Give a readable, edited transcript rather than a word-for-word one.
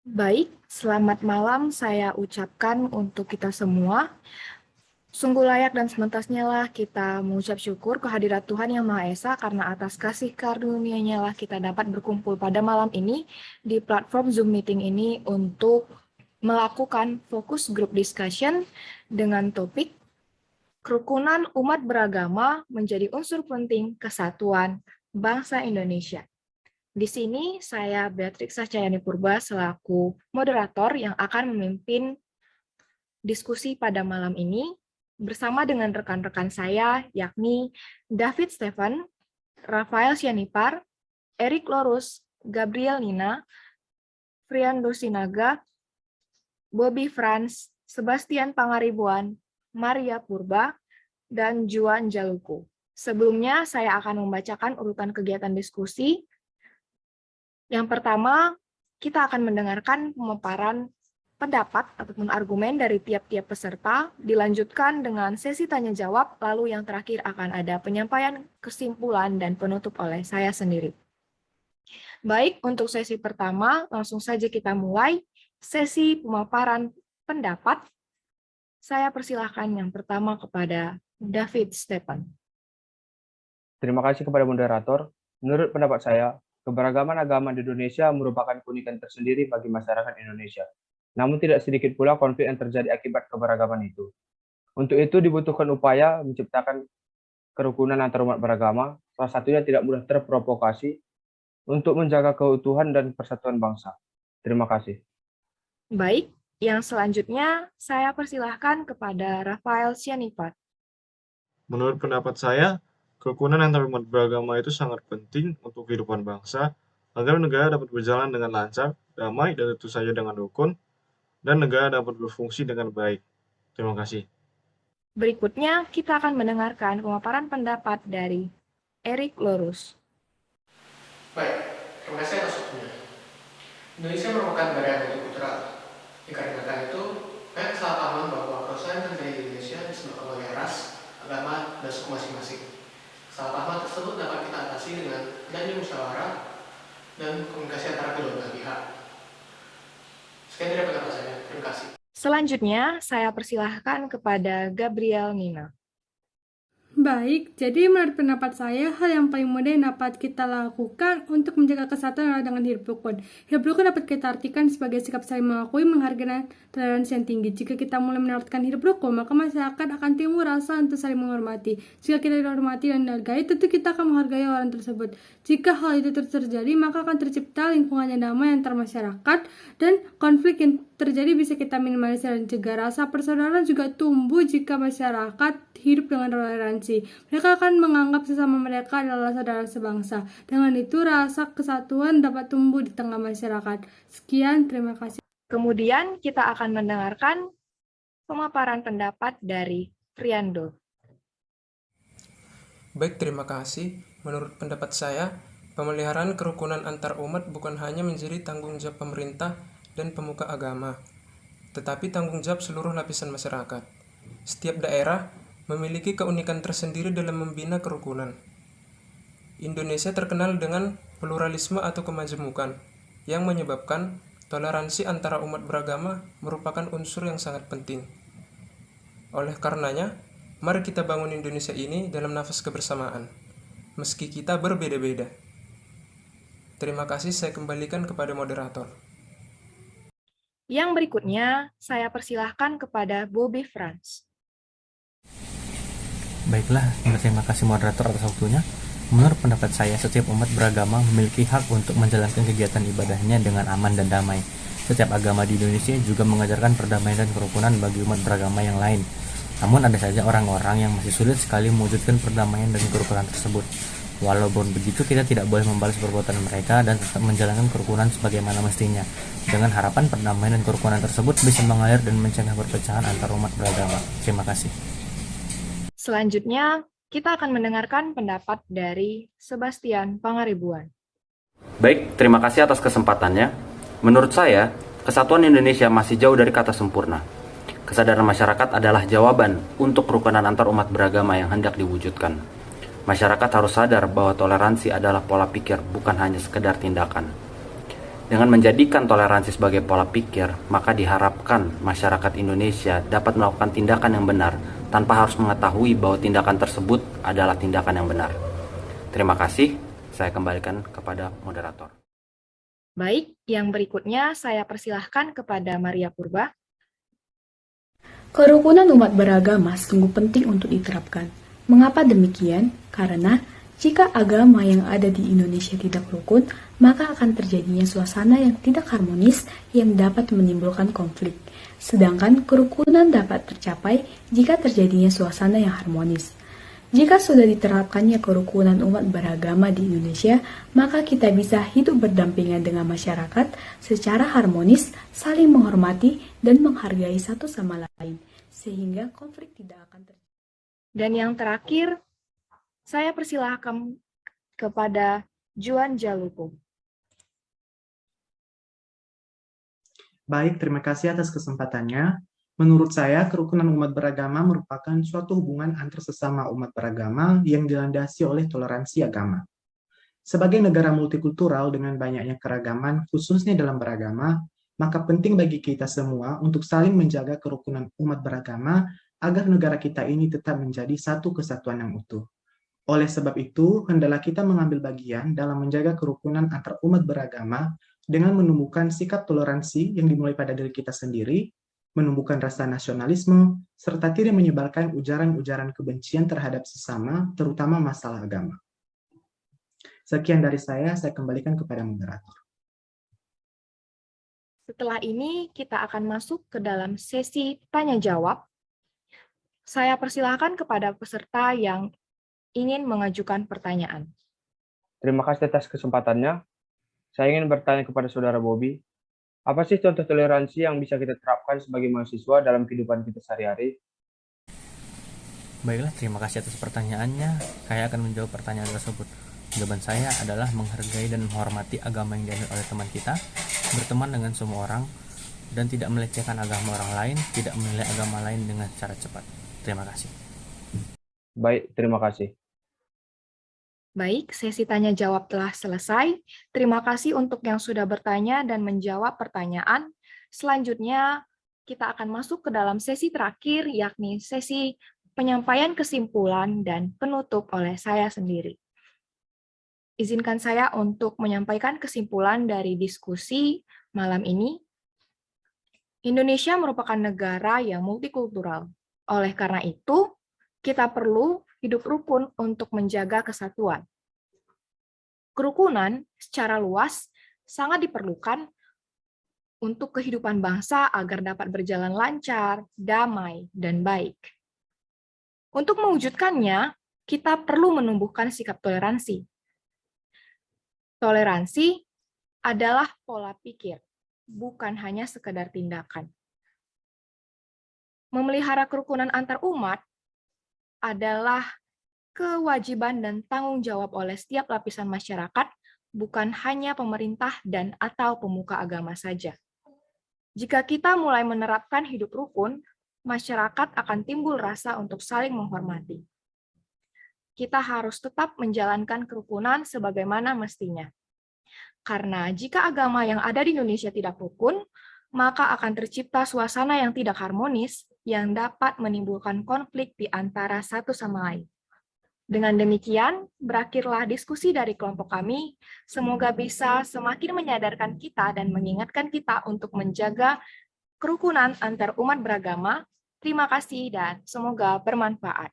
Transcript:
Baik, selamat malam saya ucapkan untuk kita semua. Sungguh layak dan sementasnya lah kita mengucap syukur kehadirat Tuhan Yang Maha Esa karena atas kasih karunia-Nya lah kita dapat berkumpul pada malam ini di platform Zoom meeting ini untuk melakukan fokus group discussion dengan topik kerukunan umat beragama menjadi unsur penting kesatuan bangsa Indonesia. Di sini saya Beatrix Sahcayani Purba selaku moderator yang akan memimpin diskusi pada malam ini bersama dengan rekan-rekan saya yakni David Stephen, Rafael Sianipar, Erik Lorus, Gabriel Nina, Friando Sinaga, Bobby Franz, Sebastian Pangaribuan, Maria Purba, dan Juan Jaluku. Sebelumnya saya akan membacakan urutan kegiatan diskusi. Yang pertama, kita akan mendengarkan pemaparan pendapat ataupun argumen dari tiap-tiap peserta, dilanjutkan dengan sesi tanya-jawab, lalu yang terakhir akan ada penyampaian kesimpulan dan penutup oleh saya sendiri. Baik, untuk sesi pertama, langsung saja kita mulai sesi pemaparan pendapat. Saya persilahkan yang pertama kepada David Stephen. Terima kasih kepada moderator. Menurut pendapat saya, keberagaman agama di Indonesia merupakan keunikan tersendiri bagi masyarakat Indonesia. Namun tidak sedikit pula konflik yang terjadi akibat keberagaman itu. Untuk itu dibutuhkan upaya menciptakan kerukunan antar umat beragama, salah satunya tidak mudah terprovokasi untuk menjaga keutuhan dan persatuan bangsa. Terima kasih. Baik, yang selanjutnya saya persilahkan kepada Rafael Sianipar. Menurut pendapat saya, kerukunan antar umat beragama itu sangat penting untuk kehidupan bangsa agar negara dapat berjalan dengan lancar, damai, dan tentu saja dengan rukun, dan negara dapat berfungsi dengan baik. Terima kasih. Berikutnya, kita akan mendengarkan pemaparan pendapat dari Erik Lorus. Baik, terima kasih atas waktunya. Indonesia merupakan negara yang multikultural. Dikarenakan itu, banyak kesalahpahaman bahwa kerusuhan yang terjadi di Indonesia disebabkan oleh ras, agama, dan suku masing-masing. Kesalahpahaman tersebut dapat kita atasi dengan adanya musyawarah dan komunikasi antara kedua belah pihak. Sekian dari pendapat saya. Terima kasih. Selanjutnya, saya persilahkan kepada Gabriel Nina. Baik, jadi menurut pendapat saya, hal yang paling mudah yang dapat kita lakukan untuk menjaga kesatuan adalah dengan hidup rukun. Hidup rukun dapat kita artikan sebagai sikap saling mengakui, menghargai, dan toleransi yang tinggi. Jika kita mulai menerapkan hidup rukun, maka masyarakat akan timbul rasa untuk saling menghormati. Jika kita dihormati dan dihargai, tentu kita akan menghargai orang tersebut. Jika hal itu terus terjadi, maka akan tercipta lingkungan yang damai antar masyarakat, dan konflik yang terjadi bisa kita minimalisir dan cegah. Rasa persaudaraan juga tumbuh jika masyarakat hidup dengan toleransi. Mereka akan menganggap sesama mereka adalah saudara sebangsa. Dengan itu, rasa kesatuan dapat tumbuh di tengah masyarakat. Sekian, terima kasih. Kemudian kita akan mendengarkan pemaparan pendapat dari Friando. Baik, terima kasih. Menurut pendapat saya, pemeliharaan kerukunan antar umat bukan hanya menjadi tanggung jawab pemerintah dan pemuka agama, tetapi tanggung jawab seluruh lapisan masyarakat. Setiap daerah memiliki keunikan tersendiri dalam membina kerukunan. Indonesia terkenal dengan pluralisme atau kemajemukan, yang menyebabkan toleransi antara umat beragama merupakan unsur yang sangat penting. Oleh karenanya, mari kita bangun Indonesia ini dalam nafas kebersamaan, meski kita berbeda-beda. Terima kasih, saya kembalikan kepada moderator. Yang berikutnya, saya persilahkan kepada Bobby Franz. Baiklah, terima kasih moderator atas waktunya. Menurut pendapat saya, setiap umat beragama memiliki hak untuk menjalankan kegiatan ibadahnya dengan aman dan damai. Setiap agama di Indonesia juga mengajarkan perdamaian dan kerukunan bagi umat beragama yang lain. Namun ada saja orang-orang yang masih sulit sekali mewujudkan perdamaian dan kerukunan tersebut. Walaupun begitu, kita tidak boleh membalas perbuatan mereka dan tetap menjalankan kerukunan sebagaimana mestinya, dengan harapan perdamaian dan kerukunan tersebut bisa mengalir dan mencegah perpecahan antar umat beragama. Terima kasih. Selanjutnya, kita akan mendengarkan pendapat dari Sebastian Pangaribuan. Baik, terima kasih atas kesempatannya. Menurut saya, kesatuan Indonesia masih jauh dari kata sempurna. Kesadaran masyarakat adalah jawaban untuk kerukunan antar umat beragama yang hendak diwujudkan. Masyarakat harus sadar bahwa toleransi adalah pola pikir, bukan hanya sekedar tindakan. Dengan menjadikan toleransi sebagai pola pikir, maka diharapkan masyarakat Indonesia dapat melakukan tindakan yang benar tanpa harus mengetahui bahwa tindakan tersebut adalah tindakan yang benar. Terima kasih, saya kembalikan kepada moderator. Baik, yang berikutnya saya persilahkan kepada Maria Purba. Kerukunan umat beragama sungguh penting untuk diterapkan. Mengapa demikian? Karena jika agama yang ada di Indonesia tidak rukun, maka akan terjadinya suasana yang tidak harmonis yang dapat menimbulkan konflik. Sedangkan kerukunan dapat tercapai jika terjadinya suasana yang harmonis. Jika sudah diterapkannya kerukunan umat beragama di Indonesia, maka kita bisa hidup berdampingan dengan masyarakat secara harmonis, saling menghormati dan menghargai satu sama lain, sehingga konflik tidak akan terjadi. Dan yang terakhir, saya persilahkan kepada Juan Jalupo. Baik, terima kasih atas kesempatannya. Menurut saya, kerukunan umat beragama merupakan suatu hubungan antar sesama umat beragama yang dilandasi oleh toleransi agama. Sebagai negara multikultural dengan banyaknya keragaman, khususnya dalam beragama, maka penting bagi kita semua untuk saling menjaga kerukunan umat beragama agar negara kita ini tetap menjadi satu kesatuan yang utuh. Oleh sebab itu, hendaklah kita mengambil bagian dalam menjaga kerukunan antar umat beragama dengan menumbuhkan sikap toleransi yang dimulai pada diri kita sendiri, menumbuhkan rasa nasionalisme, serta tidak menyebarkan ujaran-ujaran kebencian terhadap sesama, terutama masalah agama. Sekian dari saya kembalikan kepada moderator. Setelah ini, kita akan masuk ke dalam sesi tanya-jawab. Saya persilahkan kepada peserta yang ingin mengajukan pertanyaan. Terima kasih atas kesempatannya. Saya ingin bertanya kepada Saudara Bobby, apa sih contoh toleransi yang bisa kita terapkan sebagai mahasiswa dalam kehidupan kita sehari-hari? Baiklah, terima kasih atas pertanyaannya. Saya akan menjawab pertanyaan tersebut. Jawaban saya adalah menghargai dan menghormati agama yang dianut oleh teman kita, berteman dengan semua orang, dan tidak melecehkan agama orang lain, tidak menilai agama lain dengan cara cepat. Terima kasih. Baik, terima kasih. Baik, sesi tanya-jawab telah selesai. Terima kasih untuk yang sudah bertanya dan menjawab pertanyaan. Selanjutnya, kita akan masuk ke dalam sesi terakhir, yakni sesi penyampaian kesimpulan dan penutup oleh saya sendiri. Izinkan saya untuk menyampaikan kesimpulan dari diskusi malam ini. Indonesia merupakan negara yang multikultural. Oleh karena itu, kita perlu hidup rukun untuk menjaga kesatuan. Kerukunan secara luas sangat diperlukan untuk kehidupan bangsa agar dapat berjalan lancar, damai, dan baik. Untuk mewujudkannya, kita perlu menumbuhkan sikap toleransi. Toleransi adalah pola pikir, bukan hanya sekedar tindakan. Memelihara kerukunan antar umat adalah kewajiban dan tanggung jawab oleh setiap lapisan masyarakat, bukan hanya pemerintah dan atau pemuka agama saja. Jika kita mulai menerapkan hidup rukun, masyarakat akan timbul rasa untuk saling menghormati. Kita harus tetap menjalankan kerukunan sebagaimana mestinya. Karena jika agama yang ada di Indonesia tidak rukun, maka akan tercipta suasana yang tidak harmonis yang dapat menimbulkan konflik di antara satu sama lain. Dengan demikian, berakhirlah diskusi dari kelompok kami. Semoga bisa semakin menyadarkan kita dan mengingatkan kita untuk menjaga kerukunan antar umat beragama. Terima kasih dan semoga bermanfaat.